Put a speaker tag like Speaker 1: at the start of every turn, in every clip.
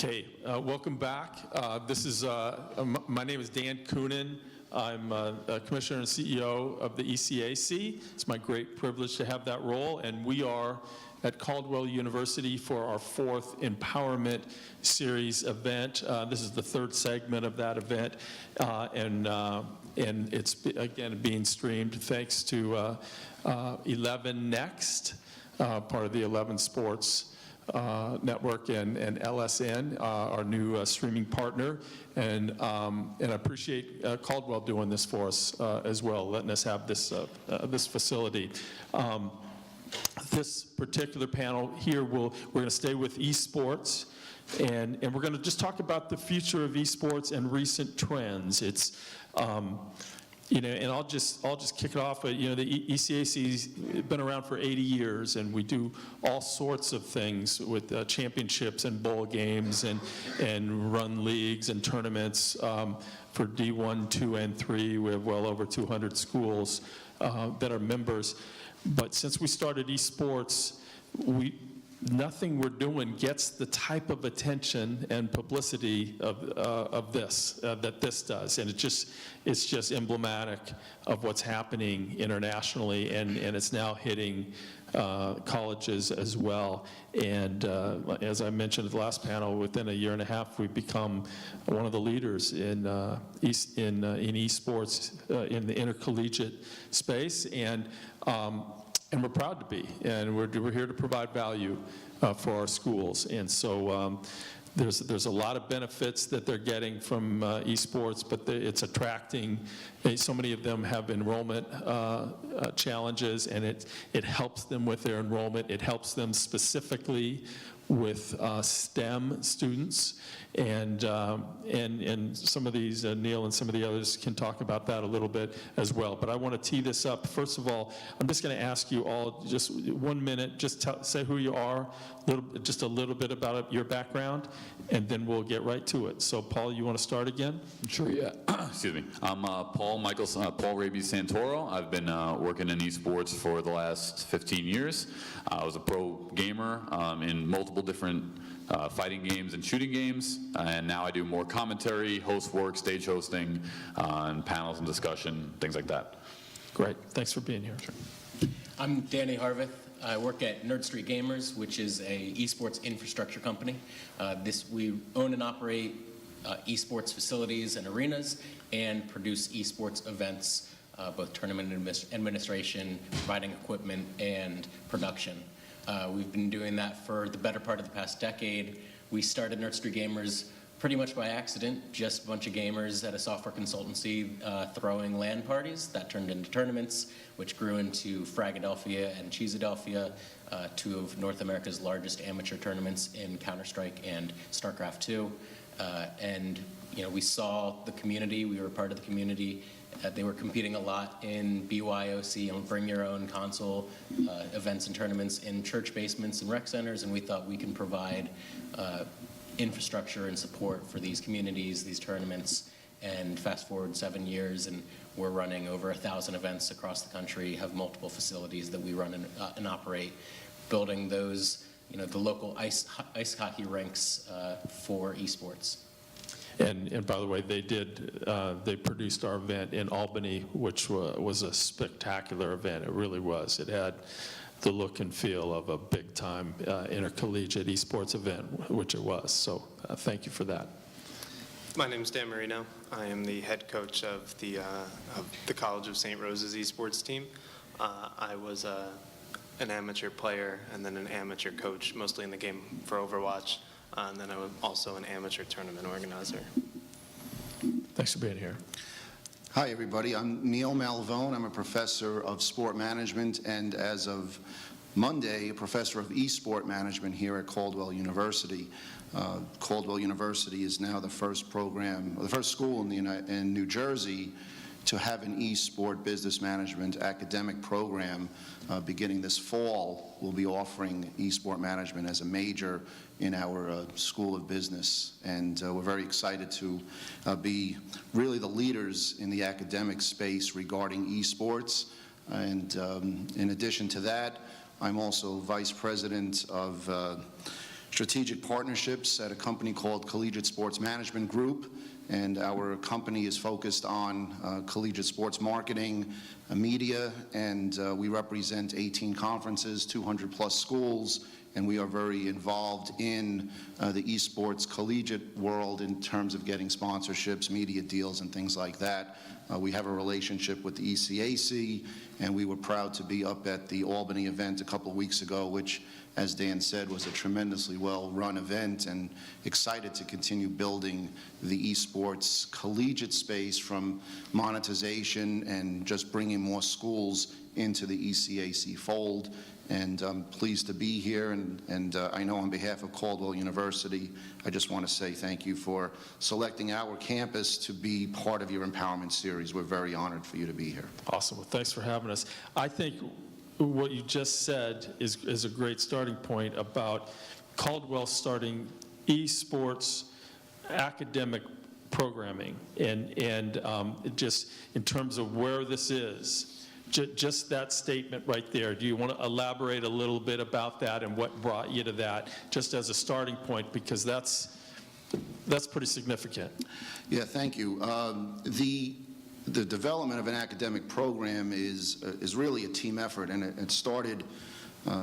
Speaker 1: Okay, welcome back. My name is Dan Coonan. I'm Commissioner and CEO of the ECAC. It's my great privilege to have that role, and we are at Caldwell University for our 4th Empowerment Series event. This is the 3rd segment of that event, and it's, again, being streamed thanks to 11 Next, part of the 11 Sports Network, and LSN, our new streaming partner, and I appreciate Caldwell doing this for us as well, letting us have this facility. This particular panel here, we're going to stay with esports, and we're going to just talk about the future of esports and recent trends. It's and I'll just kick it off. The ECAC's been around for 80 years, and we do all sorts of things with championships and bowl games and run leagues and tournaments for D1, 2, and 3. We have well over 200 schools that are members. But since we started esports, nothing we're doing gets the type of attention and publicity of this that this does, and it's just emblematic of what's happening internationally, and it's now hitting colleges as well. And as I mentioned at the last panel, within a year and a half, we've become one of the leaders in esports in the intercollegiate space, and we're proud to be, and we're here to provide value for our schools. And so there's a lot of benefits that they're getting from esports, but it's attracting. So many of them have enrollment challenges, and it helps them with their enrollment. It helps them specifically with STEM students, and some of these, Neil and some of the others can talk about that a little bit as well. But I want to tee this up. First of all, I'm just going to ask you all just 1 minute, just say who you are, just a little bit about your background, and then we'll get right to it. So Paul, you want to start again?
Speaker 2: Sure, yeah. Excuse me. I'm Paul Rabies Santoro. I've been working in esports for the last 15 years. I was a pro gamer in multiple different fighting games and shooting games, and now I do more commentary, host work, stage hosting, and panels and discussion, things like that.
Speaker 1: Great. Thanks for being here. Sure.
Speaker 3: I'm Danny Harveth. I work at Nerd Street Gamers, which is a esports infrastructure company. We own and operate esports facilities and arenas, and produce esports events, both tournament administration, providing equipment, and production. We've been doing that for the better part of the past decade. We started Nerd Street Gamers pretty much by accident, just a bunch of gamers at a software consultancy throwing LAN parties. That turned into tournaments, which grew into Fragadelphia and Cheesadelphia, 2 of North America's largest amateur tournaments in Counter-Strike and StarCraft 2. And we saw the community. We were part of the community. They were competing a lot in BYOC and bring your own console events and tournaments in church basements and rec centers, and we thought we can provide infrastructure and support for these communities, these tournaments. And fast forward 7 years, and we're running over 1,000 events across the country, have multiple facilities that we run and operate, building those, the local ice hockey rinks for esports.
Speaker 1: And by the way, they produced our event in Albany, which was a spectacular event. It really was. It had the look and feel of a big-time intercollegiate esports event, which it was. So thank you for that.
Speaker 4: My name is Dan Marino. I am the head coach of the College of St. Rose's esports team. I was an amateur player and then an amateur coach, mostly in the game for Overwatch. And then I'm also an amateur tournament organizer.
Speaker 1: Thanks for being here.
Speaker 5: Hi, everybody. I'm Neil Malvone. I'm a professor of sport management, and as of Monday, a professor of eSport management here at Caldwell University. Caldwell University is now the first school in New Jersey to have an eSport business management academic program. Beginning this fall, we'll be offering eSport management as a major in our School of Business, and we're very excited to be really the leaders in the academic space regarding esports. And in addition to that, I'm also vice president of strategic partnerships at a company called Collegiate Sports Management Group, and our company is focused on collegiate sports marketing, media, and we represent 18 conferences, 200-plus schools, and we are very involved in the esports collegiate world in terms of getting sponsorships, media deals, and things like that. We have a relationship with the ECAC, and we were proud to be up at the Albany event a couple of weeks ago, which, as Dan said, was a tremendously well-run event, and excited to continue building the esports collegiate space from monetization and just bringing more schools into the ECAC fold. And I'm pleased to be here, and I know on behalf of Caldwell University, I just want to say thank you for selecting our campus to be part of your Empowerment Series. We're very honored for you to be here.
Speaker 1: Awesome. Well, thanks for having us. I think what you just said is a great starting point about Caldwell starting esports academic programming, and just in terms of where this is. Just that statement right there. Do you want to elaborate a little bit about that and what brought you to that, just as a starting point, because that's pretty significant.
Speaker 5: Yeah, thank you. The development of an academic program is really a team effort, and it started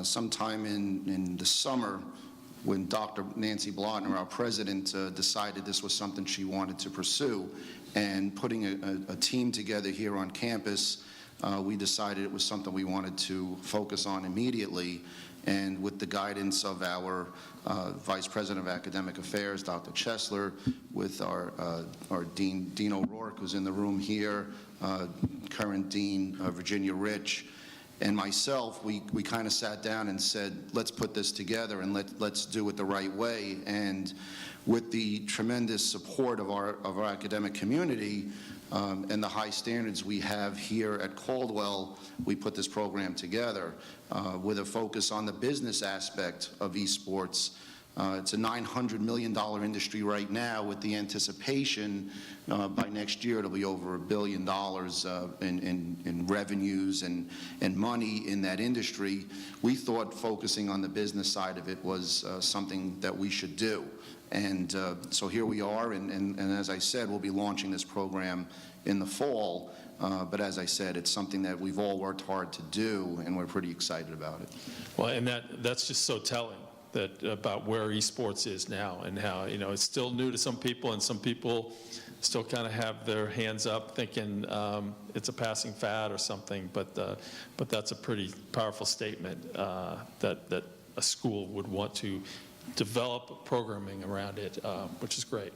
Speaker 5: sometime in the summer when Dr. Nancy Blotner, our president, decided this was something she wanted to pursue, and putting a team together here on campus. We decided it was something we wanted to focus on immediately, and with the guidance of our Vice President of Academic Affairs, Dr. Chesler, with our Dean O'Rourke, who's in the room here, current Dean Virginia Rich, and myself, we kind of sat down and said, let's put this together and let's do it the right way. And with the tremendous support of our academic community, and the high standards we have here at Caldwell, we put this program together with a focus on the business aspect of esports. It's a $900 million industry right now, with the anticipation by next year it'll be over $1 billion in revenues and money in that industry. We thought focusing on the business side of it was something that we should do. And so here we are, and as I said, we'll be launching this program in the fall. But as I said, it's something that we've all worked hard to do, and we're pretty excited about it.
Speaker 1: Well, and that's just so telling about where esports is now, and how, it's still new to some people, and some people still kind of have their hands up thinking it's a passing fad or something. But that's a pretty powerful statement that a school would want to develop programming around it, which is great.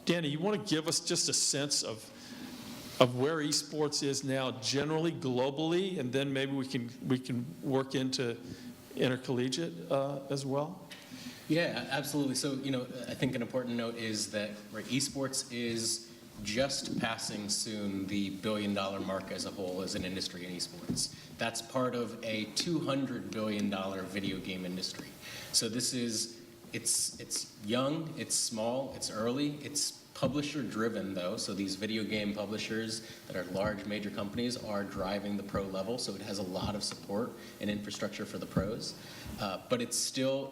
Speaker 1: Danny, you want to give us just a sense of where esports is now generally, globally, and then maybe we can work into intercollegiate as well?
Speaker 3: Yeah, absolutely. So, I think an important note is that where esports is just passing soon the billion-dollar mark as a whole as an industry in esports. That's part of a $200 billion video game industry. So this is, it's young, it's small, it's early, it's publisher-driven though. So these video game publishers that are large major companies are driving the pro level. So it has a lot of support and infrastructure for the pros. But it's still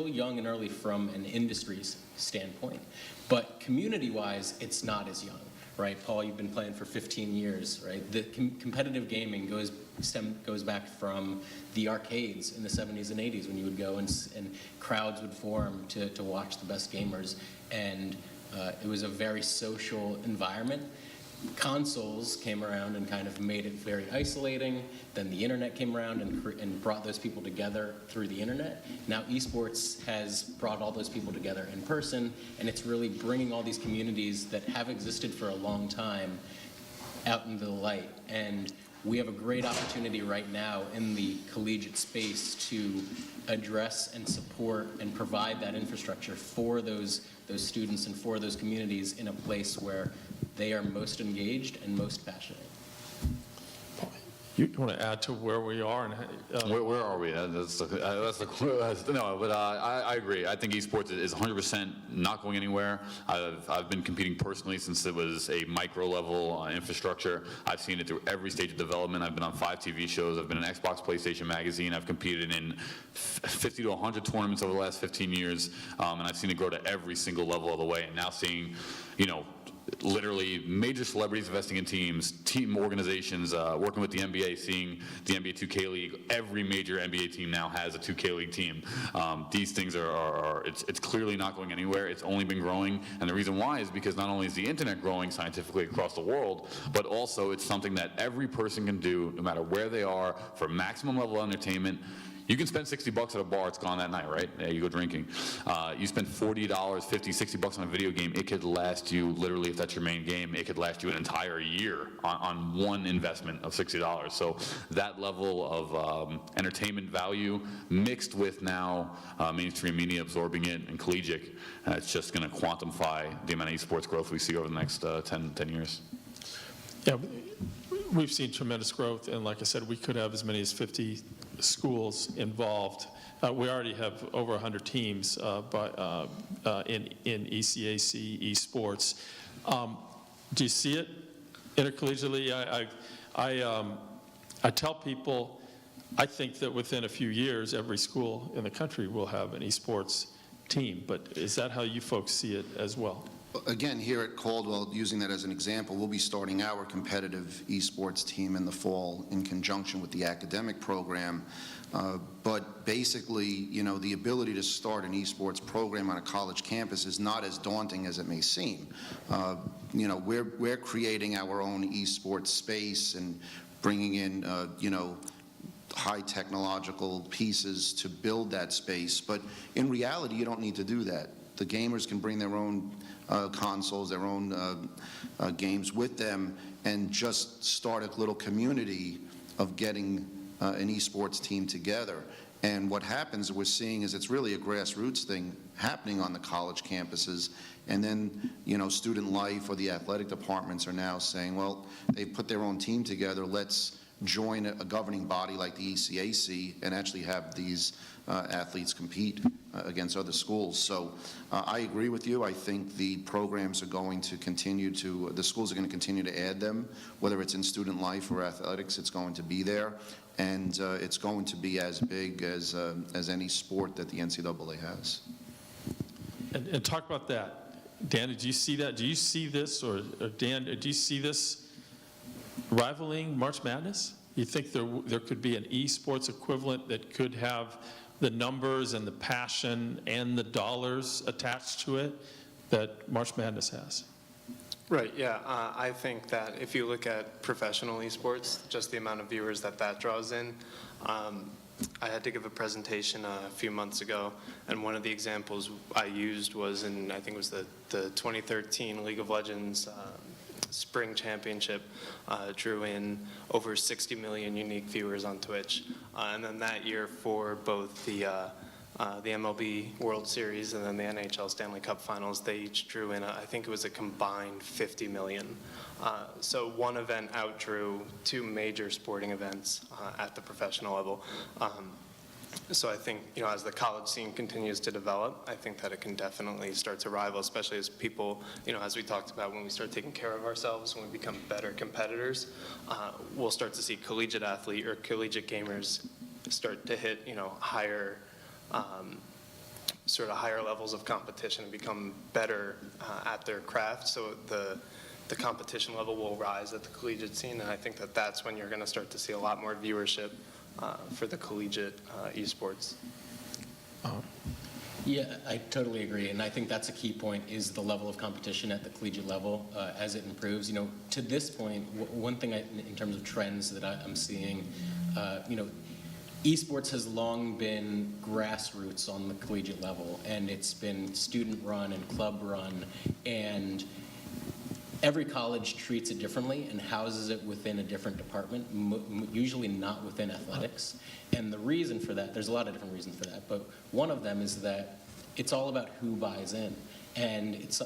Speaker 3: young and early from an industry standpoint. But community-wise, it's not as young, right? Paul, you've been playing for 15 years, right? The competitive gaming goes back from the arcades in the 70s and 80s, when you would go and crowds would form to watch the best gamers, and it was a very social environment. Consoles came around and kind of made it very isolating. Then the internet came around and brought those people together through the internet. Now esports has brought all those people together in person, and it's really bringing all these communities that have existed for a long time out into the light. And we have a great opportunity right now in the collegiate space to address and support and provide that infrastructure for those students and for those communities in a place where they are most engaged and most passionate.
Speaker 1: You want to add to where we are?
Speaker 2: Where are we? That's the no, but I agree. I think esports is 100% not going anywhere. I've been competing personally since it was a micro level infrastructure. I've seen it through every stage of development. I've been on 5 TV shows. I've been in Xbox, PlayStation Magazine. I've competed in 50 to 100 tournaments over the last 15 years, and I've seen it grow to every single level of the way. And now seeing, literally major celebrities investing in teams, team organizations, working with the NBA, seeing the NBA 2K League. Every major NBA team now has a 2K League team. These things it's clearly not going anywhere. It's only been growing, and the reason why is because not only is the internet growing scientifically across the world, but also it's something that every person can do, no matter where they are, for maximum level of entertainment. You can spend $60 at a bar, it's gone that night, right? Yeah, you go drinking. You spend $40, $50, $60 on a video game, it could last you, literally, if that's your main game, it could last you an entire year on one investment of $60. So that level of entertainment value mixed with now mainstream media absorbing it and collegiate, it's just gonna quantify the amount of esports growth we see over the next 10 years.
Speaker 1: Yeah, we've seen tremendous growth, and like I said, we could have as many as 50 schools involved. We already have over 100 teams in ECAC Esports. Do you see it intercollegiately? I tell people, I think that within a few years, every school in the country will have an esports team, but is that how you folks see it as well?
Speaker 5: Again, here at Caldwell, using that as an example, we'll be starting our competitive esports team in the fall in conjunction with the academic program. But basically, the ability to start an esports program on a college campus is not as daunting as it may seem. We're creating our own esports space and bringing in, high technological pieces to build that space. But in reality, you don't need to do that. The gamers can bring their own consoles, their own games with them, and just start a little community of getting an esports team together. And what happens, we're seeing, is it's really a grassroots thing happening on the college campuses. And then, student life or the athletic departments are now saying, well, they've put their own team together, let's join a governing body like the ECAC and actually have these athletes compete against other schools. So I agree with you. I think the programs are going to continue to, the schools are going to continue to add them, whether it's in student life or athletics, it's going to be there. And it's going to be as big as any sport that the NCAA has.
Speaker 1: And talk about that. Dan, did you see that? Do you see this, or Dan, do you see this rivaling March Madness? You think there could be an esports equivalent that could have the numbers and the passion and the dollars attached to it that March Madness has?
Speaker 4: Right, yeah. I think that if you look at professional esports, just the amount of viewers that draws in, I had to give a presentation a few months ago, and one of the examples I used was in, I think it was the 2013 League of Legends Spring Championship, drew in over 60 million unique viewers on Twitch. And then that year for both the MLB World Series and then the NHL Stanley Cup Finals, they each drew in, I think it was a combined 50 million. So one event outdrew 2 major sporting events at the professional level. So I think, as the college scene continues to develop, I think that it can definitely start to rival, especially as people, as we talked about, when we start taking care of ourselves, when we become better competitors, we'll start to see collegiate athlete or collegiate gamers start to hit, higher, sort of higher levels of competition and become better at their craft. So the competition level will rise at the collegiate scene, and I think that that's when you're going to start to see a lot more viewership for the collegiate esports.
Speaker 3: Yeah, I totally agree, and I think that's a key point, is the level of competition at the collegiate level as it improves. To this point, one thing in terms of trends that I'm seeing, esports has long been grassroots on the collegiate level, and it's been student run and club run, and every college treats it differently and houses it within a different department, usually not within athletics. And the reason for that, there's a lot of different reasons for that, but one of them is that it's all about who buys in. And it's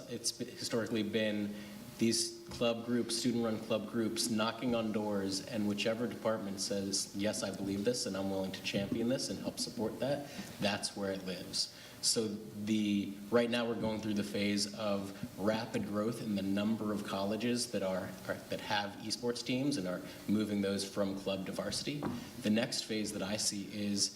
Speaker 3: historically been these club groups, student-run club groups, knocking on doors, and whichever department says, yes, I believe this, and I'm willing to champion this and help support that, that's where it lives. So right now we're going through the phase of rapid growth in the number of colleges that have esports teams and are moving those from club to varsity. The next phase that I see is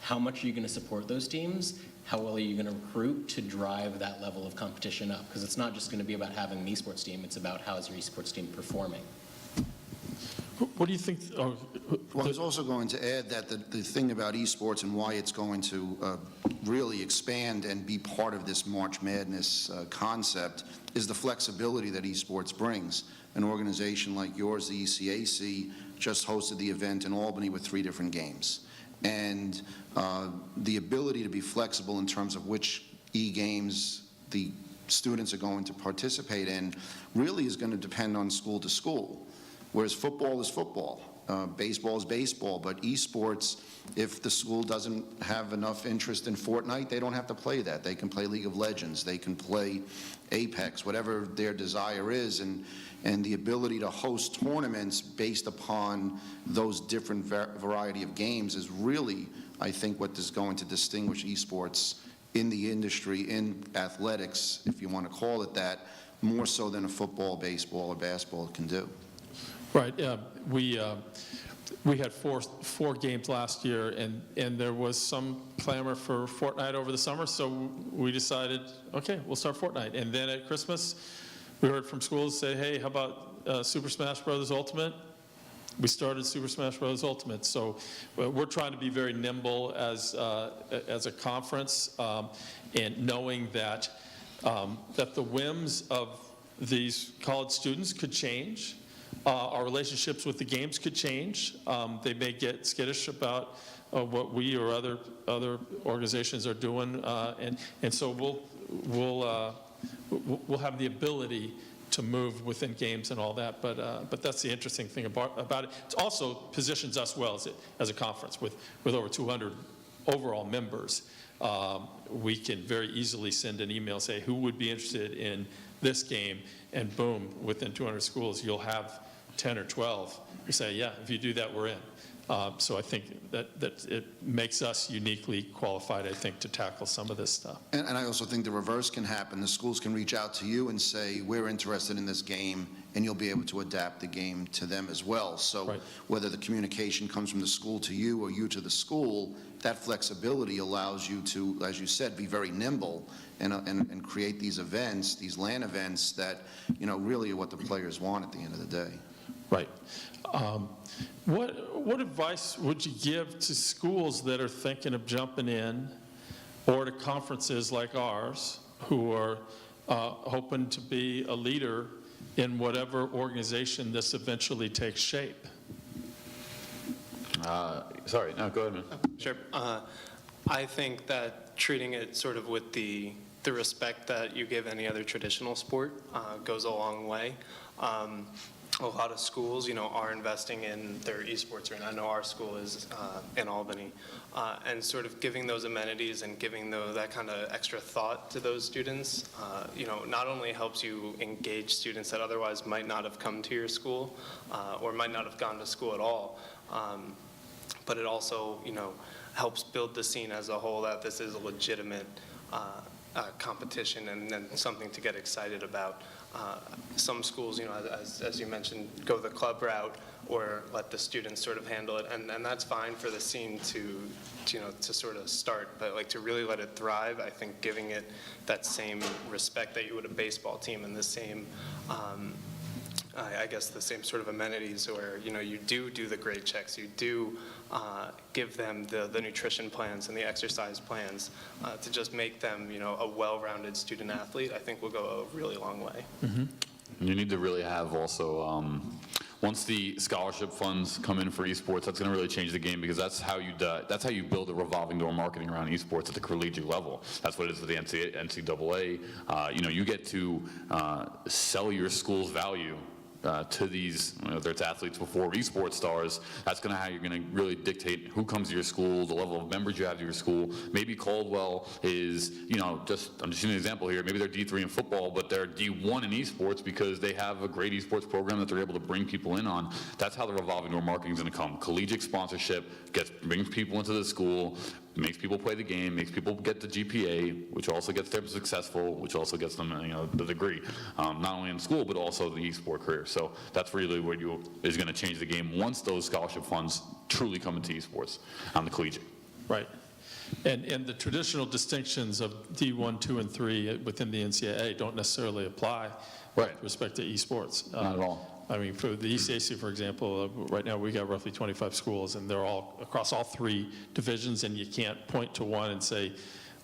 Speaker 3: how much are you going to support those teams? How well are you going to recruit to drive that level of competition up? Because it's not just going to be about having an esports team, it's about how is your esports team performing.
Speaker 1: What do you think?
Speaker 5: Well, I was also going to add that the thing about esports and why it's going to really expand and be part of this March Madness concept is the flexibility that esports brings. An organization like yours, the ECAC, just hosted the event in Albany with 3 different games. And the ability to be flexible in terms of which e-games the students are going to participate in really is going to depend on school to school. Whereas football is football, baseball is baseball, but esports, if the school doesn't have enough interest in Fortnite, they don't have to play that. They can play League of Legends, they can play Apex, whatever their desire is, and the ability to host tournaments based upon those different variety of games is really, I think, what is going to distinguish esports in the industry, in athletics, if you want to call it that, more so than a football, baseball, or basketball can do.
Speaker 1: Right. We had four games last year, and there was some clamor for Fortnite over the summer, so we decided, okay, we'll start Fortnite. And then at Christmas, we heard from schools say, hey, how about Super Smash Bros. Ultimate? We started Super Smash Bros. Ultimate. So we're trying to be very nimble as a conference, and knowing that the whims of these college students could change. Our relationships with the games could change. They may get skittish about what we or other organizations are doing, and so we'll have the ability to move within games and all that. But that's the interesting thing about it. It also positions us well as a conference with over 200 overall members. We can very easily send an email, say who would be interested in this game, and boom, within 200 schools, you'll have 10 or 12 who say, yeah, if you do that, we're in. So I think that it makes us uniquely qualified, I think, to tackle some of this stuff.
Speaker 5: And I also think the reverse can happen. The schools can reach out to you and say, we're interested in this game, and you'll be able to adapt the game to them as well. So
Speaker 1: right.
Speaker 5: Whether the communication comes from the school to you or you to the school, that flexibility allows you to, as you said, be very nimble and create these events, these LAN events that, really are what the players want at the end of the day.
Speaker 1: Right. What advice would you give to schools that are thinking of jumping in, or to conferences like ours who are hoping to be a leader in whatever organization this eventually takes shape?
Speaker 2: Sorry, no, go ahead, man.
Speaker 4: Sure. I think that treating it sort of with the respect that you give any other traditional sport goes a long way. A lot of schools, are investing in their esports arena. I know our school is in Albany, and sort of giving those amenities and giving that kind of extra thought to those students, not only helps you engage students that otherwise might not have come to your school or might not have gone to school at all, but it also, helps build the scene as a whole that this is a legitimate competition and something to get excited about. Some schools, as you mentioned, go the club route or let the students sort of handle it, and that's fine for the scene to sort of start, but to really let it thrive, I think giving it that same respect that you would a baseball team and the same, I guess the same sort of amenities where, you do the grade checks, you do give them the nutrition plans and the exercise plans to just make them, a well-rounded student athlete, I think will go a really long way.
Speaker 1: Mm-hmm.
Speaker 2: You need to really have also, once the scholarship funds come in for esports, that's going to really change the game, because that's how you build a revolving door marketing around esports at the collegiate level. That's what it is with the NCAA. You get to sell your school's value to these, whether it's athletes before esports stars, that's going to how you're going to really dictate who comes to your school, the level of members you have to your school. Maybe Caldwell is, I'm just using an example here, maybe they're D3 in football, but they're D1 in esports because they have a great esports program that they're able to bring people in on. That's how the revolving door marketing is going to come. Collegiate sponsorship brings people into the school, makes people play the game, makes people get the GPA, which also gets them successful, which also gets them the degree, not only in school but also the esport career. So that's really what is going to change the game once those scholarship funds truly come into esports on the collegiate.
Speaker 1: Right. And the traditional distinctions of D1, 2, and 3 within the NCAA don't necessarily apply with respect to esports.
Speaker 2: Not at all.
Speaker 1: I mean, for the ECAC, for example, right now we got roughly 25 schools, and they're all across all 3 divisions, and you can't point to one and say,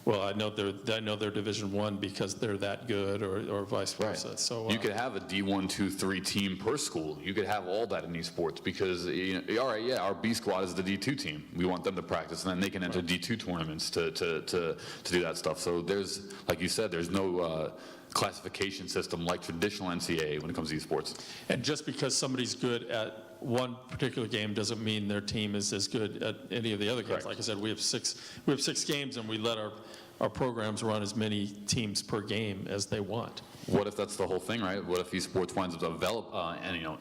Speaker 1: well, I know they're Division I because they're that good, or vice versa.
Speaker 2: Right.
Speaker 1: So
Speaker 2: you could have a D1, 2, 3 team per school. You could have all that in esports because, all right, yeah, our B squad is the D2 team. We want them to practice, and then they can enter D2 tournaments to do that stuff. So there's, like you said, there's no classification system like traditional NCAA when it comes to esports.
Speaker 1: And just because somebody's good at one particular game doesn't mean their team is as good at any of the other games.
Speaker 2: Correct.
Speaker 1: Like I said, we have six games, and we let our programs run as many teams per game as they want.
Speaker 2: What if that's the whole thing, right? What if esports winds up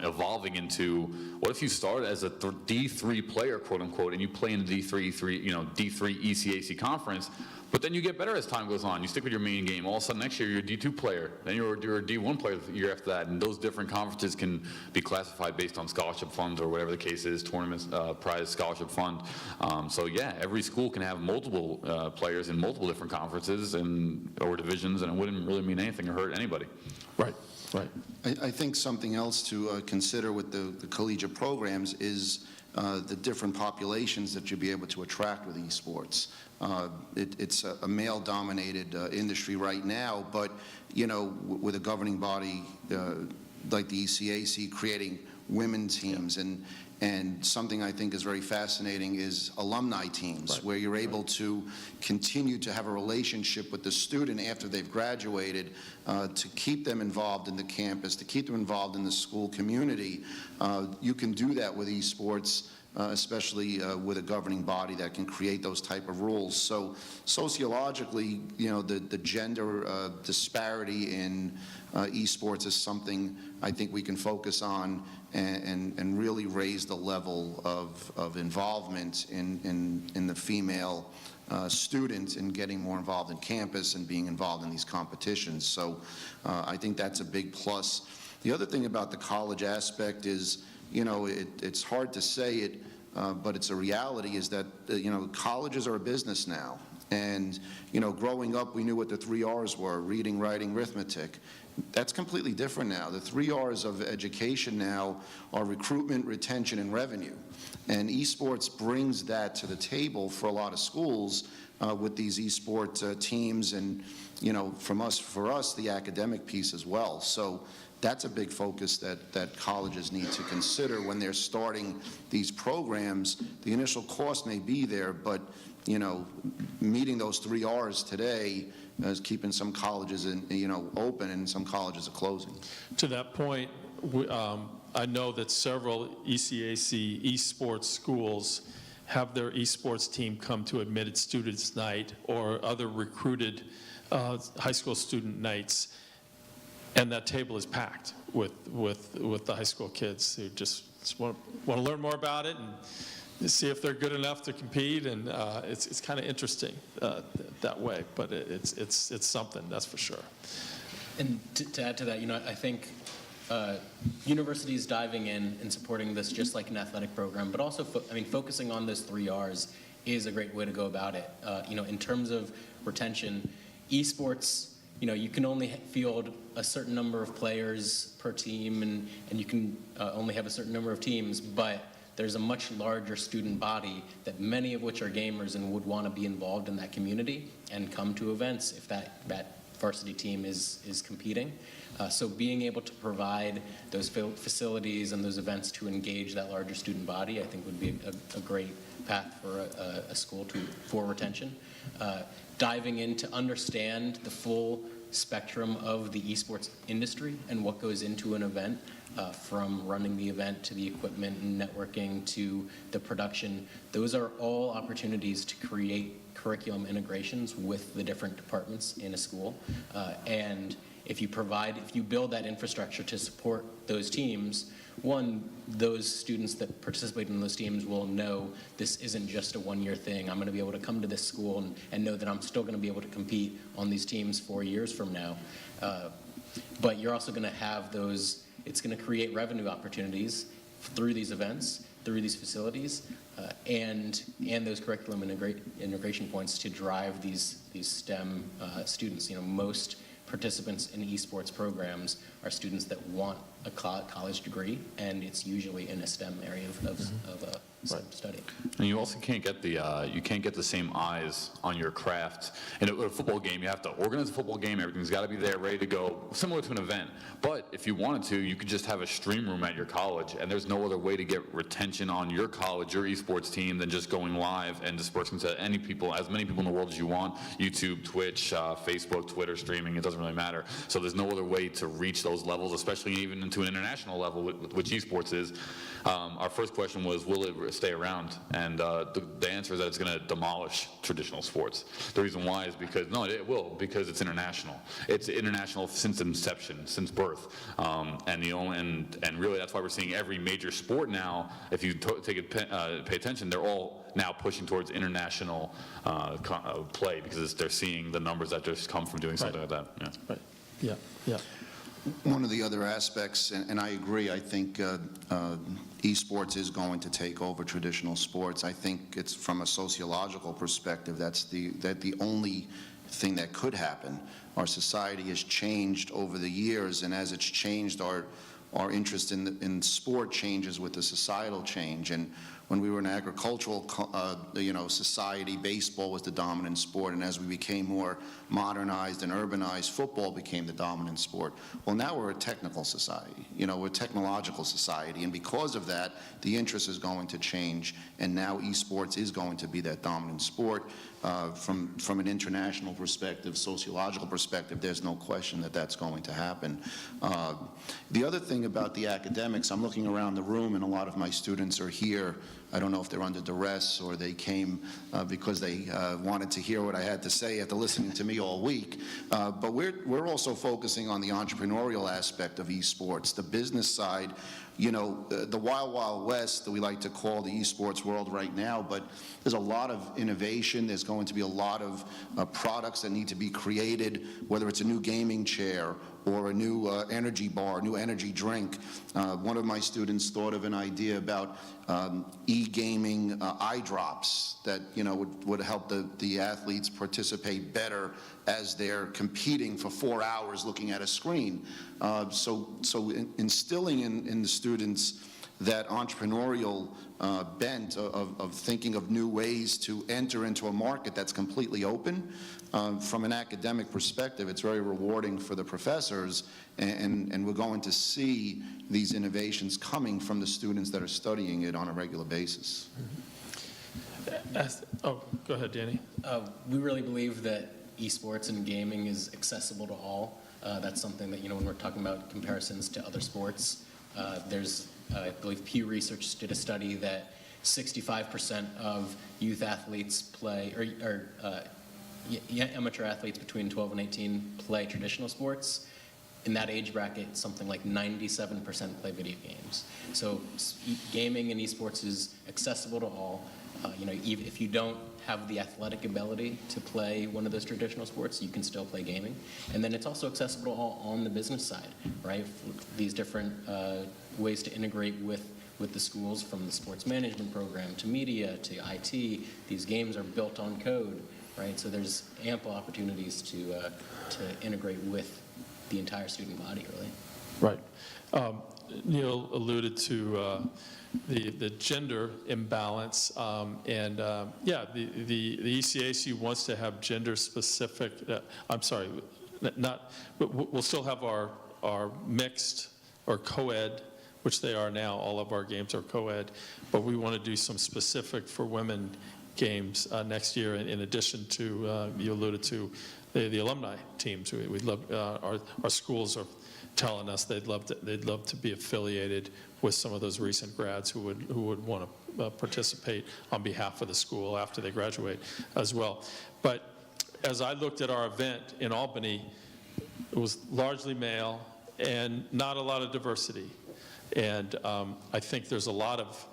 Speaker 2: evolving into? What if you start as a D3 player, quote unquote, and you play in the D3 ECAC conference? But then you get better as time goes on. You stick with your main game. All of a sudden, next year, you're a D2 player. Then you're a D1 player the year after that. And those different conferences can be classified based on scholarship funds or whatever the case is, tournaments, prize scholarship fund. So, yeah, every school can have multiple players in multiple different conferences or divisions, and it wouldn't really mean anything or hurt anybody.
Speaker 1: Right, right.
Speaker 5: I think something else to consider with the collegiate programs is the different populations that you'll be able to attract with esports. It's a male-dominated industry right now, but, with a governing body like the ECAC creating women's teams, and something I think is very fascinating is alumni teams, where you're able to continue to have a relationship with the student after they've graduated, to keep them involved in the campus, to keep them involved in the school community. You can do that with esports, especially with a governing body that can create those type of rules. So sociologically, the gender disparity in esports is something I think we can focus on and really raise the level of involvement in the female students in getting more involved in campus and being involved in these competitions. So I think that's a big plus. The other thing about the college aspect is, it's hard to say it, but it's a reality, is that, colleges are a business now. And, growing up, we knew what the 3 R's were: reading, writing, arithmetic. That's completely different now. The 3 R's of education now are recruitment, retention, and revenue. And esports brings that to the table for a lot of schools with these esports teams, and, for us, the academic piece as well. So that's a big focus that colleges need to consider when they're starting these programs. The initial cost may be there, but meeting those 3 R's today is keeping some colleges open, and some colleges are closing.
Speaker 1: To that point, I know that several ECAC esports schools have their esports team come to admitted students night or other recruited high school student nights, and that table is packed with the high school kids who just want to learn more about it and see if they're good enough to compete. And it's kind of interesting that way, but it's something, that's for sure.
Speaker 3: And to add to that, I think universities diving in and supporting this just like an athletic program, but also, focusing on those 3 R's is a great way to go about it. In terms of retention, esports, you can only field a certain number of players per team, and you can only have a certain number of teams, but there's a much larger student body that many of which are gamers and would want to be involved in that community and come to events if that varsity team is competing. So being able to provide those facilities and those events to engage that larger student body, I think would be a great path for a school for retention. Diving in to understand the full spectrum of the esports industry and what goes into an event, from running the event to the equipment and networking to the production. Those are all opportunities to create curriculum integrations with the different departments in a school. And if you build that infrastructure to support those teams, one, those students that participate in those teams will know this isn't just a one-year thing. I'm going to be able to come to this school and know that I'm still going to be able to compete on these teams 4 years from now. But you're also going to have those, it's going to create revenue opportunities through these events, through these facilities, and those curriculum integration points to drive these STEM students. Most participants in esports programs are students that want a college degree, and it's usually in a STEM area of STEM study.
Speaker 2: And you also can't get the same eyes on your craft. In a football game, you have to organize a football game. Everything's got to be there, ready to go, similar to an event. But if you wanted to, you could just have a stream room at your college, and there's no other way to get retention on your college, your esports team, than just going live and dispersing to as many people in the world as you want. YouTube, Twitch, Facebook, Twitter, streaming, it doesn't really matter. So there's no other way to reach those levels, especially even into an international level, which esports is. Our first question was, will it stay around? And the answer is that it's going to demolish traditional sports. The reason why is because, no, it will, because it's international. It's international since inception, since birth. And really that's why we're seeing every major sport now, if you pay attention, they're all now pushing towards international play, because they're seeing the numbers that just come from doing something like that. Yeah.
Speaker 1: Right. Yeah. Yeah.
Speaker 5: One of the other aspects, and I agree, I think esports is going to take over traditional sports. I think it's from a sociological perspective, that's the only thing that could happen. Our society has changed over the years, and as it's changed, our interest in sport changes with the societal change. And when we were an agricultural society, baseball was the dominant sport, and as we became more modernized and urbanized, football became the dominant sport. Well, now we're a technical society, we're a technological society, and because of that, the interest is going to change, and now esports is going to be that dominant sport. From an international perspective, sociological perspective, there's no question that that's going to happen. The other thing about the academics, I'm looking around the room, and a lot of my students are here. I don't know if they're under duress or they came because they wanted to hear what I had to say after listening to me all week. But we're also focusing on the entrepreneurial aspect of esports, the business side. The wild, wild west that we like to call the esports world right now, but there's a lot of innovation. There's going to be a lot of products that need to be created, whether it's a new gaming chair or a new energy bar, new energy drink. One of my students thought of an idea about e-gaming eye drops that would help the athletes participate better as they're competing for 4 hours looking at a screen. So instilling in the students that entrepreneurial bent of thinking of new ways to enter into a market that's completely open. From an academic perspective, it's very rewarding for the professors, and we're going to see these innovations coming from the students that are studying it on a regular basis.
Speaker 1: Go ahead, Danny.
Speaker 3: We really believe that esports and gaming is accessible to all. That's something that, when we're talking about comparisons to other sports, I believe Pew Research did a study that 65% of youth athletes play, or amateur athletes between 12 and 18 play traditional sports. In that age bracket, something like 97% play video games. So gaming and esports is accessible to all. If you don't have the athletic ability to play one of those traditional sports, you can still play gaming. And then it's also accessible to all on the business side, right? These different ways to integrate with the schools, from the sports management program to media to IT. These games are built on code, right? So there's ample opportunities to integrate with the entire student body, really.
Speaker 1: Right. Neil alluded to the gender imbalance, and the ECAC wants to have gender specific. We'll still have our mixed or co-ed, which they are now. All of our games are co-ed, but we want to do some specific for women games next year, in addition to, you alluded to, the alumni teams. We'd love, our schools are telling us they'd love to be affiliated with some of those recent grads who would want to participate on behalf of the school after they graduate as well. But as I looked at our event in Albany, it was largely male and not a lot of diversity. And I think there's a lot of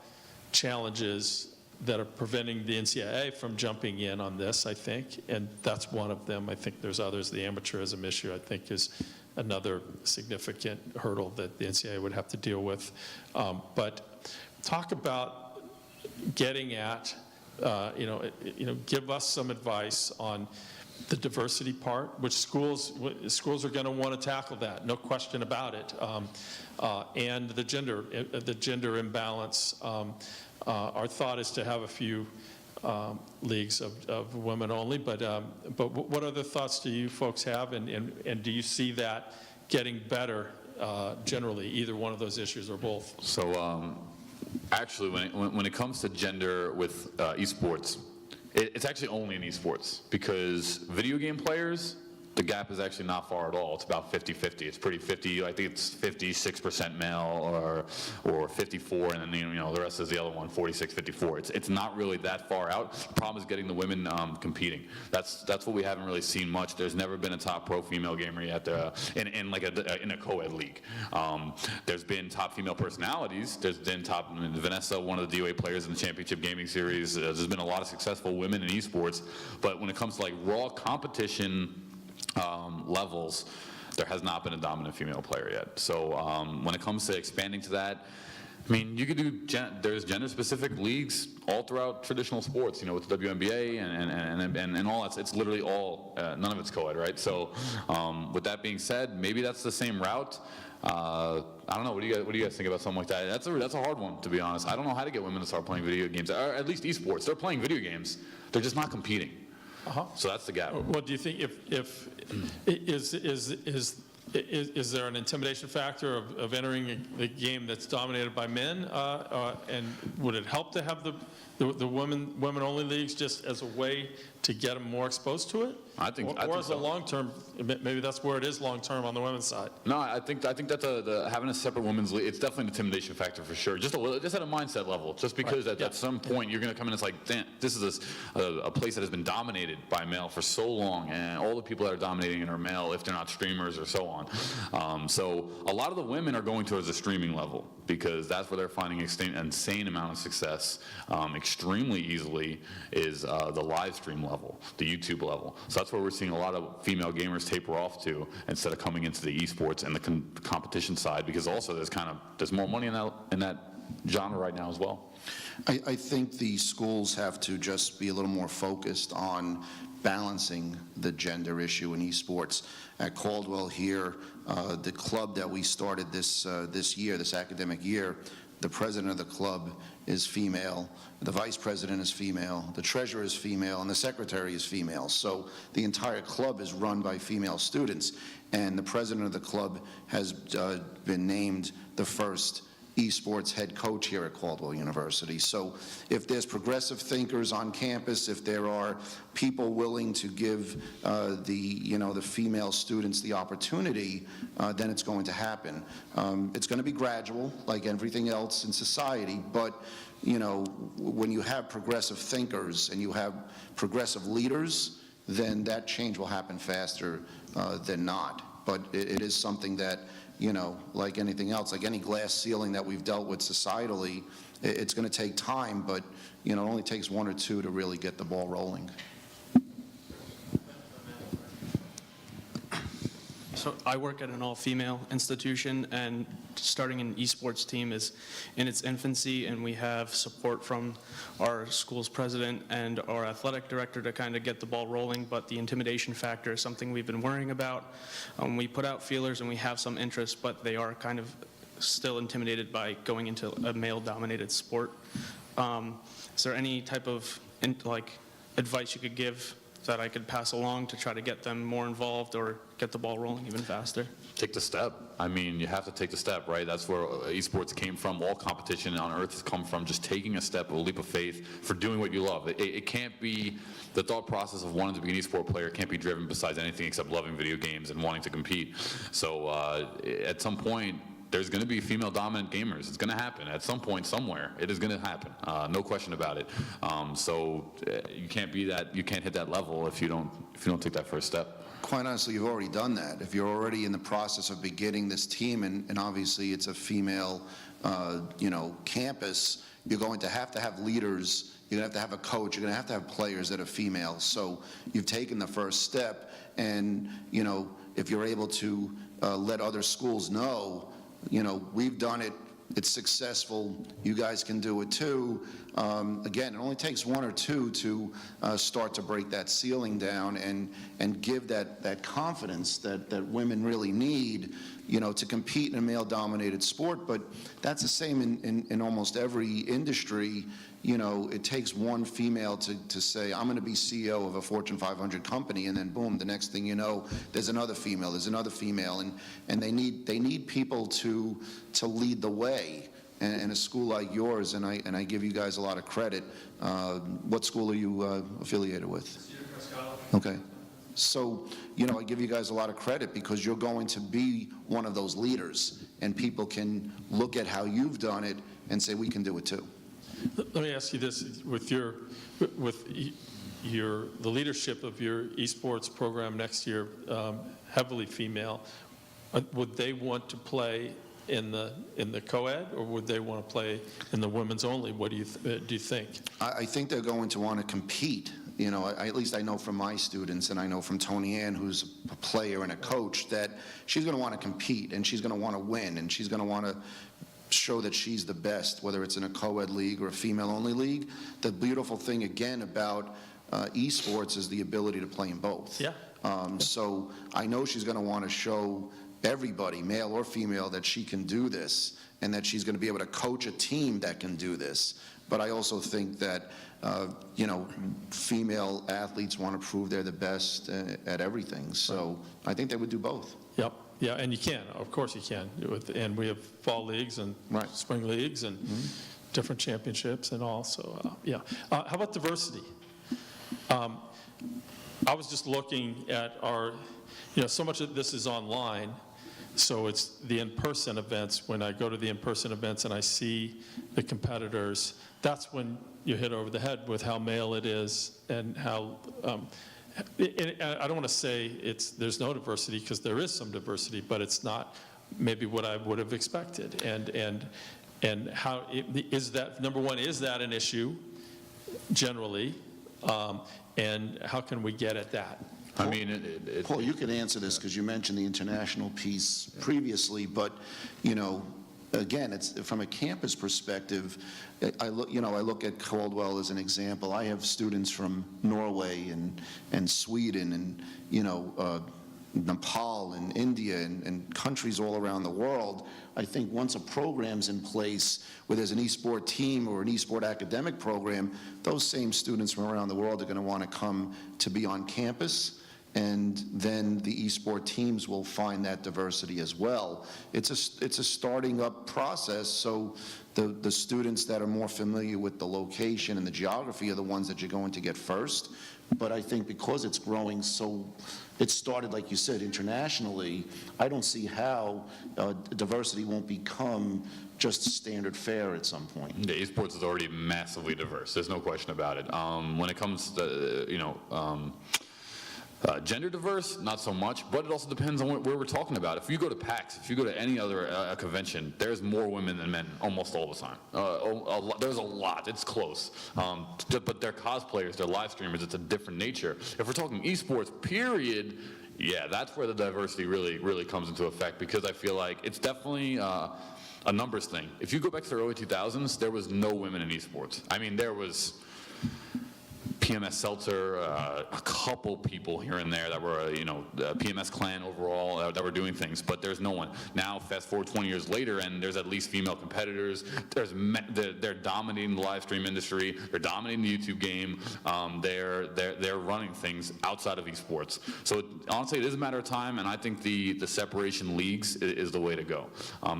Speaker 1: challenges that are preventing the NCAA from jumping in on this, I think, and that's one of them. I think there's others. The amateurism issue, I think, is another significant hurdle that the NCAA would have to deal with. But talk about getting at, give us some advice on the diversity part, which schools are going to want to tackle that, no question about it, and the gender imbalance. Our thought is to have a few leagues of women only, but what other thoughts do you folks have, and do you see that getting better generally, either one of those issues or both?
Speaker 2: So actually, when it comes to gender with esports, it's actually only in esports, because video game players, the gap is actually not far at all. It's about 50-50. It's pretty 50. I think it's 56% male or 54, and then the rest is the other one, 46-54. It's not really that far out. The problem is getting the women competing. That's what we haven't really seen much. There's never been a top pro female gamer yet in a co-ed league. There's been top female personalities. There's been top Vanessa, one of the DOA players in the Championship Gaming Series. There's been a lot of successful women in esports, but when it comes to like raw competition levels, there has not been a dominant female player yet. So when it comes to expanding to that, I mean, you could do, there's gender-specific leagues all throughout traditional sports, with the WNBA and all that. It's literally all, none of it's co-ed, right? So with that being said, maybe that's the same route. I don't know. What do you guys think about something like that? That's a hard one, to be honest. I don't know how to get women to start playing video games, or at least esports. They're playing video games. They're just not competing. So that's the gap.
Speaker 1: What do you think? Is there an intimidation factor of entering the game that's dominated by men? And would it help to have the women-only leagues just as a way to get them more exposed to it?
Speaker 2: I think
Speaker 1: as
Speaker 2: so.
Speaker 1: a long-term, maybe that's where it is long-term on the women's side.
Speaker 2: No, I think that having a separate women's league, it's definitely an intimidation factor for sure. Just at a mindset level. Just because at some point you're going to come in and it's like, damn, this is a place that has been dominated by male for so long, and all the people that are dominating it are male if they're not streamers or so on. So a lot of the women are going towards the streaming level because that's where they're finding an insane amount of success extremely easily is the live stream level, the YouTube level. So that's where we're seeing a lot of female gamers taper off to instead of coming into the esports and the competition side, because also there's more money in that genre right now as well.
Speaker 5: I think the schools have to just be a little more focused on balancing the gender issue in esports. At Caldwell here, the club that we started this academic year, the president of the club is female, the vice president is female, the treasurer is female, and the secretary is female. So the entire club is run by female students, and the president of the club has been named the first esports head coach here at Caldwell University. So if there's progressive thinkers on campus, if there are people willing to give the female students the opportunity, then it's going to happen. It's going to be gradual, like everything else in society, but when you have progressive thinkers and you have progressive leaders, then that change will happen faster than not. But it is something that, like anything else, like any glass ceiling that we've dealt with societally, it's going to take time, but, it only takes one or two to really get the ball rolling.
Speaker 6: So I work at an all-female institution, and starting an esports team is in its infancy, and we have support from our school's president and our athletic director to kind of get the ball rolling, but the intimidation factor is something we've been worrying about. We put out feelers and we have some interest, but they are kind of still intimidated by going into a male-dominated sport. Is there any type of advice you could give that I could pass along to try to get them more involved or get the ball rolling even faster.
Speaker 2: Take the step. I mean, you have to take the step, right? That's where esports came from. All competition on earth has come from just taking a step, a leap of faith for doing what you love. It can't be, the thought process of wanting to be an esport player can't be driven besides anything except loving video games and wanting to compete. So at some point, there's going to be female dominant gamers. It's going to happen at some point somewhere. It is going to happen. No question about it. So you can't be that, you can't hit that level if you don't take that first step.
Speaker 5: Quite honestly, you've already done that. If you're already in the process of beginning this team, and obviously it's a female, campus, you're going to have leaders, you're going to have a coach, you're going to have players that are female. So you've taken the first step, and, if you're able to let other schools know, we've done it, it's successful, you guys can do it too. Again, it only takes one or two to start to break that ceiling down and give that confidence that women really need, to compete in a male-dominated sport. But that's the same in almost every industry. It takes one female to say, I'm going to be CEO of a Fortune 500 company, and then boom, the next thing you know, there's another female, and they need people to lead the way. And a school like yours, and I give you guys a lot of credit. What school are you affiliated with? Cedar Crest College. Okay. So, I give you guys a lot of credit because you're going to be one of those leaders, and people can look at how you've done it and say, we can do it too.
Speaker 1: Let me ask you this, with the leadership of your esports program next year, heavily female, would they want to play in the co-ed, or would they want to play in the women's only? What do you think?
Speaker 5: I think they're going to want to compete. At least I know from my students, and I know from Tony Ann, who's a player and a coach, that she's going to want to compete, and she's going to want to win, and she's going to want to show that she's the best, whether it's in a co-ed league or a female-only league. The beautiful thing, again, about esports is the ability to play in both.
Speaker 1: Yeah.
Speaker 5: So I know she's going to want to show everybody, male or female, that she can do this, and that she's going to be able to coach a team that can do this. But I also think that, female athletes want to prove they're the best at everything. So I think they would do both.
Speaker 1: Yep. Yeah, and you can. Of course you can. And we have fall leagues and
Speaker 5: Right.
Speaker 1: spring leagues and different championships and all. So, yeah. How about diversity? I was just looking at our, so much of this is online. So it's the in-person events. When I go to the in-person events and I see the competitors, that's when you hit over the head with how male it is and how, I don't want to say there's no diversity, because there is some diversity, but it's not maybe what I would have expected. And how is that, number one, is that an issue generally? And how can we get at that?
Speaker 2: I mean,
Speaker 5: Paul, you can answer this because you mentioned the international piece previously, but, again, it's from a campus perspective. I look at Caldwell as an example. I have students from Norway and Sweden and, Nepal and India and countries all around the world. I think once a program's in place where there's an esport team or an esport academic program, those same students from around the world are going to want to come to be on campus, and then the esport teams will find that diversity as well. It's a starting up process, so the students that are more familiar with the location and the geography are the ones that you're going to get first. But I think because it's growing it started, like you said, internationally, I don't see how diversity won't become just standard fare at some point.
Speaker 2: Yeah, esports is already massively diverse. There's no question about it. When it comes to, gender diverse, not so much, but it also depends on where we're talking about. If you go to PAX, if you go to any other convention, there's more women than men almost all the time. There's a lot. It's close. But they're cosplayers, they're live streamers. It's a different nature. If we're talking esports, period, yeah, that's where the diversity really comes into effect, because I feel like it's definitely a numbers thing. If you go back to the early 2000s, there was no women in esports. I mean, there was PMS Seltzer, a couple people here and there that were, PMS Clan overall that were doing things, but there's no one. Now, fast forward 20 years later, and there's at least female competitors. They're dominating the live stream industry. They're dominating the YouTube game. They're running things outside of esports. So honestly, it is a matter of time, and I think the separation leagues is the way to go.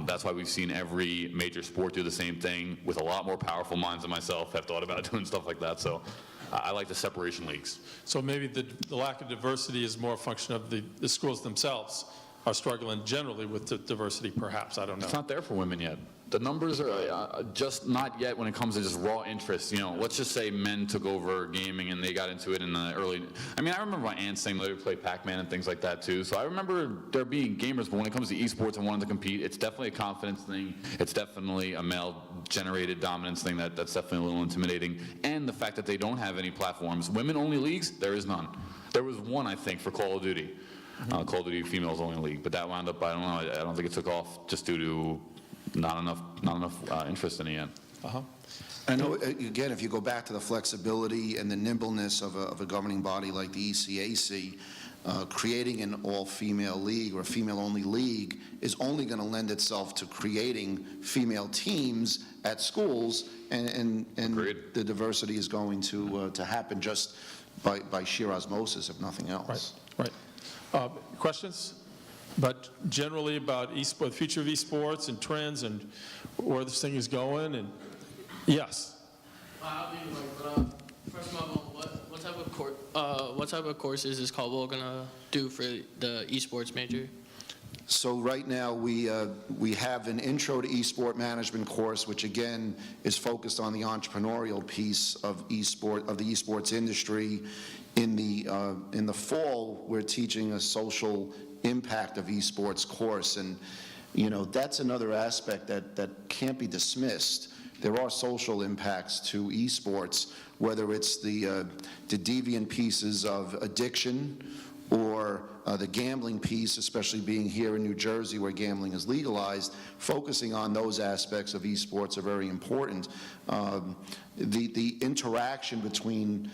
Speaker 2: That's why we've seen every major sport do the same thing, with a lot more powerful minds than myself have thought about doing stuff like that. So I like the separation leagues.
Speaker 1: So maybe the lack of diversity is more a function of the schools themselves are struggling generally with the diversity, perhaps. I don't know.
Speaker 2: It's not there for women yet. The numbers are just not yet when it comes to just raw interest. Let's just say men took over gaming and they got into it in the early. I remember my aunt saying they would play Pac-Man and things like that too. So I remember there being gamers, but when it comes to esports and wanting to compete, it's definitely a confidence thing. It's definitely a male-generated dominance thing that's definitely a little intimidating. And the fact that they don't have any platforms. Women-only leagues, there is none. There was one, I think, for Call of Duty. Call of Duty females-only league, but that wound up, I don't know, I don't think it took off just due to not enough interest in the end.
Speaker 5: I know, again, if you go back to the flexibility and the nimbleness of a governing body like the ECAC, creating an all-female league or a female-only league is only going to lend itself to creating female teams at schools, and the diversity is going to happen just by sheer osmosis, if nothing else.
Speaker 1: Right. Questions? But generally about the future of esports and trends and where this thing is going, and yes.
Speaker 7: First of all, what type of courses is Caldwell gonna do for the esports major?
Speaker 5: So right now, we have an Intro to Esport Management course, which again is focused on the entrepreneurial piece of the esports industry. In the fall, we're teaching a social impact of esports course, and that's another aspect that can't be dismissed. There are social impacts to esports, whether it's the deviant pieces of addiction or the gambling piece, especially being here in New Jersey where gambling is legalized. Focusing on those aspects of esports are very important. The interaction between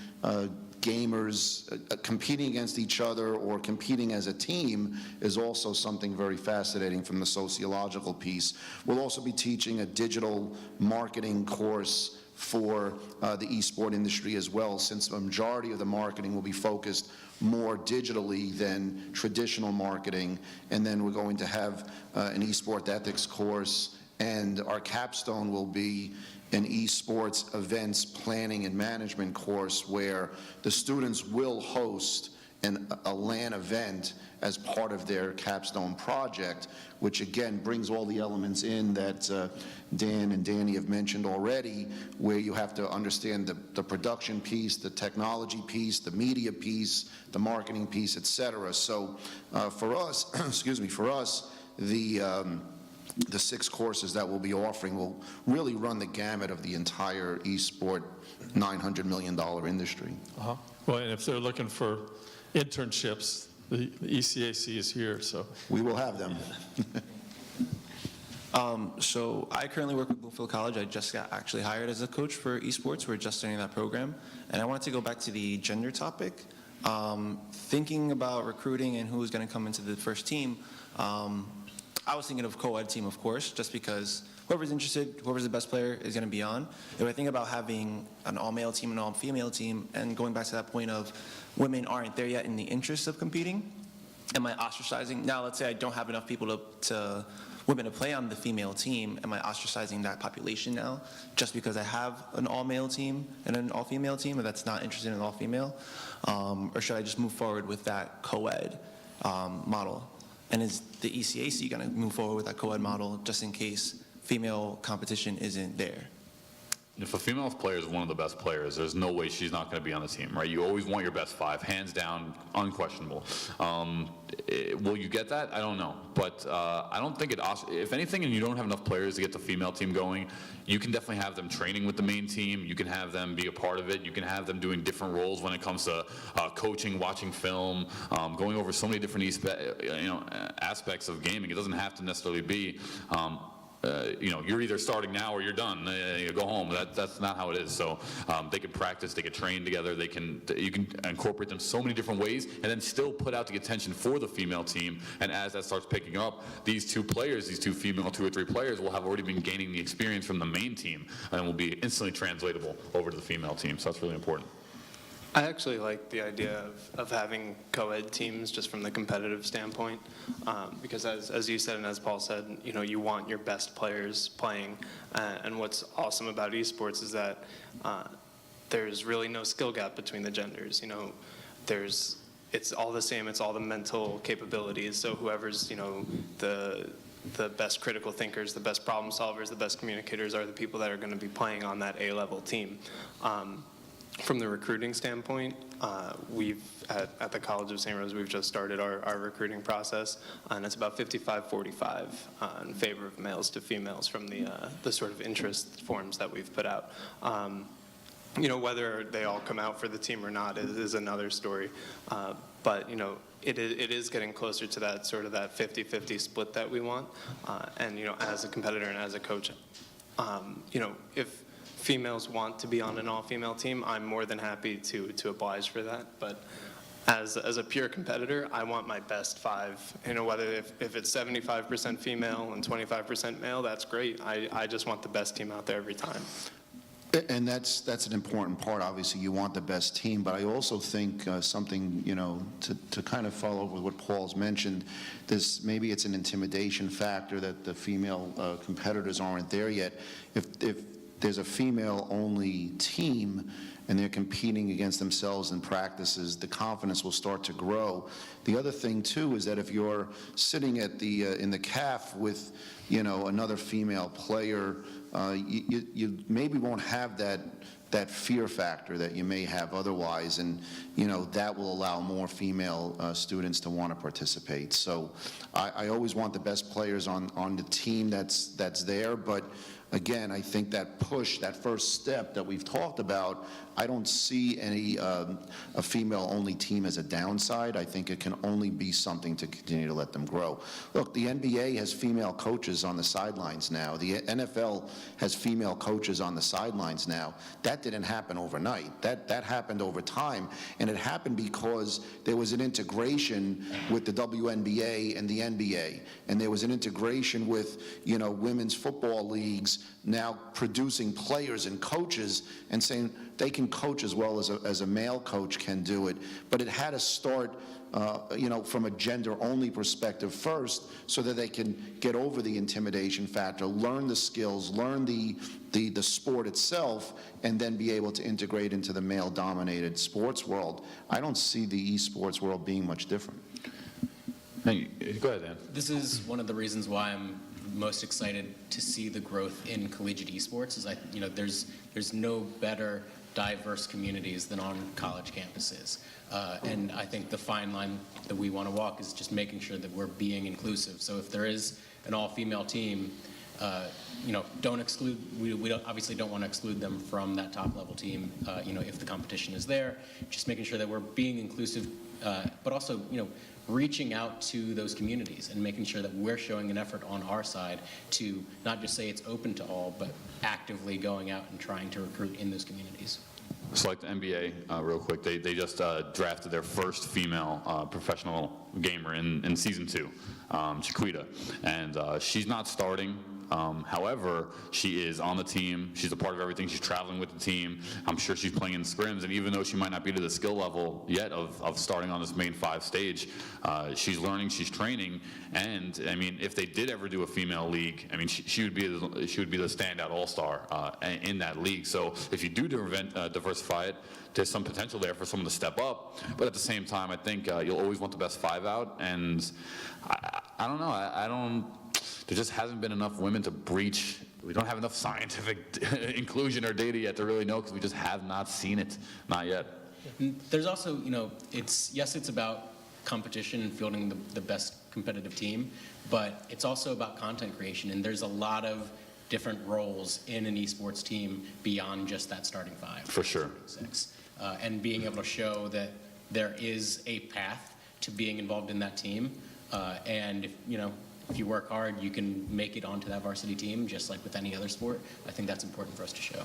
Speaker 5: gamers competing against each other or competing as a team is also something very fascinating from the sociological piece. We'll also be teaching a digital marketing course for the esport industry as well, since the majority of the marketing will be focused more digitally than traditional marketing. And then we're going to have an esport ethics course, and our capstone will be an esports events planning and management course where the students will host a LAN event as part of their capstone project, which again brings all the elements in that Dan and Danny have mentioned already, where you have to understand the production piece, the technology piece, the media piece, the marketing piece, et cetera. So for us, the 6 courses that we'll be offering will really run the gamut of the entire esport $900 million industry.
Speaker 1: Well, and if they're looking for internships, the ECAC is here, so.
Speaker 5: We will have them.
Speaker 8: So I currently work with Bloomfield College. I just got actually hired as a coach for esports. We're just starting that program. And I wanted to go back to the gender topic. Thinking about recruiting and who's going to come into the first team, I was thinking of co-ed team, of course, just because whoever's interested, whoever's the best player is going to be on. If I think about having an all-male team and an all-female team, and going back to that point of women aren't there yet in the interest of competing, am I ostracizing? Now, let's say I don't have enough people women to play on the female team. Am I ostracizing that population now just because I have an all-male team and an all-female team, and that's not interested in an all-female? Or should I just move forward with that co-ed model? And is the ECAC going to move forward with that co-ed model just in case female competition isn't there?
Speaker 2: If a female player is one of the best players, there's no way she's not going to be on the team, right? You always want your best 5, hands down, unquestionable. Will you get that? I don't know. But I don't think if anything, and you don't have enough players to get the female team going, you can definitely have them training with the main team. You can have them be a part of it. You can have them doing different roles when it comes to coaching, watching film, going over so many different aspects of gaming. It doesn't have to necessarily be you're either starting now or you're done. You go home. That's not how it is. So they can practice, they can train together, you can incorporate them so many different ways, and then still put out the attention for the female team. And as that starts picking up, these two female 2 or 3 players will have already been gaining the experience from the main team, and will be instantly translatable over to the female team. So that's really important.
Speaker 4: I actually like the idea of having co-ed teams just from the competitive standpoint, because as you said and as Paul said, you want your best players playing, and what's awesome about esports is that there's really no skill gap between the genders. It's all the same. It's all the mental capabilities. So whoever's the best critical thinkers, the best problem solvers, the best communicators are the people that are going to be playing on that A-level team. From the recruiting standpoint, at the College of St. Rose, we've just started our recruiting process, and it's about 55-45 in favor of males to females from the sort of interest forms that we've put out. Whether they all come out for the team or not is another story, but it is getting closer to that sort of that 50-50 split that we want, and as a competitor and as a coach, if females want to be on an all-female team, I'm more than happy to oblige for that. But as a pure competitor, I want my best 5. Whether if it's 75% female and 25% male, that's great. I just want the best team out there every time.
Speaker 5: And that's an important part. Obviously, you want the best team, but I also think something, to kind of follow with what Paul's mentioned, maybe it's an intimidation factor that the female competitors aren't there yet. If there's a female-only team and they're competing against themselves in practices, the confidence will start to grow. The other thing, too, is that if you're sitting at in the CAF with, another female player, you maybe won't have that fear factor that you may have otherwise, and that will allow more female students to want to participate. So I always want the best players on the team that's there, but again, I think that push, that first step that we've talked about, I don't see a female-only team as a downside. I think it can only be something to continue to let them grow. Look, the NBA has female coaches on the sidelines now. The NFL has female coaches on the sidelines now. That didn't happen overnight. That happened over time, and it happened because there was an integration with the WNBA and the NBA, and there was an integration with, women's football leagues now producing players and coaches and saying they can coach as well as a male coach can do it. But it had to start, from a gender-only perspective first, so that they can get over the intimidation factor, learn the skills, learn the sport itself, and then be able to integrate into the male-dominated sports world. I don't see the esports world being much different.
Speaker 2: Hey, go ahead, Dan.
Speaker 3: This is one of the reasons why I'm most excited to see the growth in collegiate esports. There's no better diverse communities than on college campuses, and I think the fine line that we want to walk is just making sure that we're being inclusive. So if there is an all-female team, don't exclude. We obviously don't want to exclude them from that top-level team. If the competition is there, just making sure that we're being inclusive, but also reaching out to those communities and making sure that we're showing an effort on our side to not just say it's open to all, but actively going out and trying to recruit in those communities.
Speaker 2: So like the NBA, real quick, they just drafted their first female professional gamer in season 2, Chiquita, and she's not starting. However, she is on the team. She's a part of everything. She's traveling with the team. I'm sure she's playing in scrims, and even though she might not be to the skill level yet of starting on this main 5 stage, she's learning, she's training, and I mean, if they did ever do a female league, I mean, she would be the standout all-star in that league. So if you do diversify it, there's some potential there for someone to step up, but at the same time, I think you'll always want the best 5 out, and I don't know. There just hasn't been enough women to breach. We don't have enough scientific inclusion or data yet to really know, because we just have not seen it, not yet.
Speaker 3: There's also, it's about competition and fielding the best competitive team, but it's also about content creation, and there's a lot of different roles in an esports team beyond just that starting 5.
Speaker 2: For sure.
Speaker 3: 6. And being able to show that there is a path to being involved in that team, and if you work hard, you can make it onto that varsity team, just like with any other sport. I think that's important for us to show.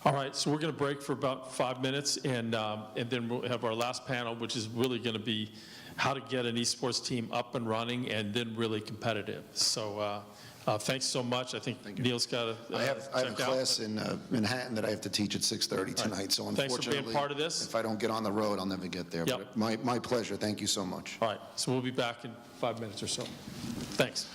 Speaker 1: All right, so we're going to break for about 5 minutes, and then we'll have our last panel, which is really going to be how to get an esports team up and running and then really competitive. So thanks so much. I think Neil's got to
Speaker 5: I have a class in Manhattan that I have to teach at 6:30 tonight, so
Speaker 1: Thanks for being
Speaker 5: unfortunately,
Speaker 1: part of this.
Speaker 5: if I don't get on the road, I'll never get there.
Speaker 1: Yep.
Speaker 5: But my pleasure. Thank you so much.
Speaker 1: All right, so we'll be back in 5 minutes or so. Thanks.